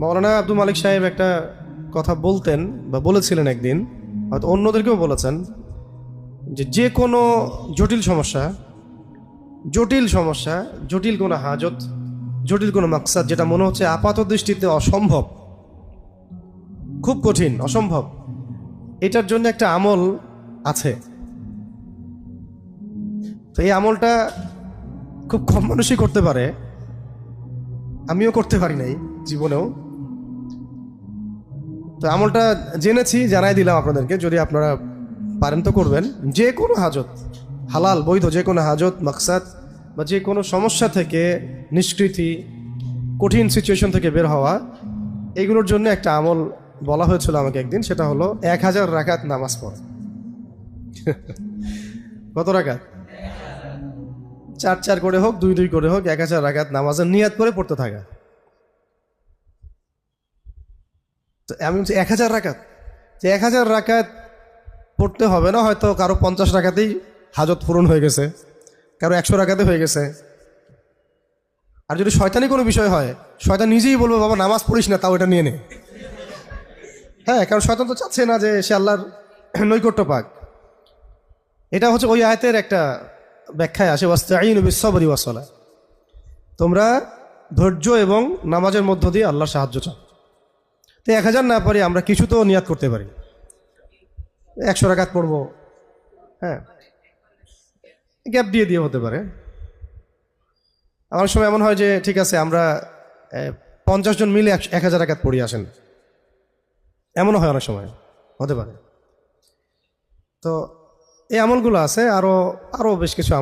মৌলানা আব্দুল মালিক সাহেব একটা কথা বলতেন বা বলেছিলেন একদিন, হয়তো অন্যদেরকেও বলেছেন, যে যে কোনো জটিল সমস্যা, জটিল কোনো হাজত, জটিল কোনো মাকসাদ যেটা মনে হচ্ছে আপাত দৃষ্টিতে অসম্ভব, খুব কঠিন, অসম্ভব, এটার জন্য একটা আমল আছে। তো এই আমলটা খুব কম মানুষই করতে পারে, আমিও করতে পারি নাই জীবনেও। তো আমলটা জেনেছি, জানাই দিলাম আপনাদেরকে, যদি আপনারা পারেন তো করবেন। যে কোনো হাজত, হালাল বৈধ যে কোনো হাজত, মাকসাদ বা যে কোনো সমস্যা থেকে নিষ্কৃতি, কঠিন সিচুয়েশন থেকে বের হওয়া, এগুলোর জন্য একটা আমল বলা হয়েছিল আমাকে একদিন। সেটা হলো 1000 রাকাত নামাজ পড়া। কত রাকাত? 4 4 করে হোক, 2 2 করে হোক, 1000 রাকাত নামাজের নিয়াত করে পড়তে থাকা। তো আমি বলছি 1000 রাকাত, যে 1000 রাকাত পড়তে হবে না, হয়তো কারো 50 রাকাতেই হাজত পূরণ হয়ে গেছে, কারো 100 রাকাতে হয়ে গেছে। আর যদি শয়তানি কোনো বিষয় হয়, শয়তান নিজেই বলবে, বাবা নামাজ পড়িস না, তাও এটা নিয়ে নে। হ্যাঁ, কারণ শয়তান তো চাচ্ছে না যে সে আল্লাহর নৈকট্য পাক। এটা হচ্ছে ওই আয়াতের একটা ব্যাখ্যায় আসে, ওয়াস্তাঈনু বিস-সাবরি ওয়াস-সালাহ, তোমরা ধৈর্য এবং নামাজের মধ্য দিয়ে আল্লাহর সাহায্য চাও। তো 1000 না পারি, আমরা কিছু তো নিয়াত করতে পারি, 100 রাকাত পড়বো। হ্যাঁ, গ্যাপ দিয়ে দিয়ে হতে পারে। আমার সময় এমন হয় যে ঠিক আছে, আমরা 50 জন মিলে 1000 রাকাত পড়ি, আসেন, এমনও হয়, অনেক সময় হতে পারে। তো এই আমলগুলো আছে, আরও আরও বেশ কিছু আমল।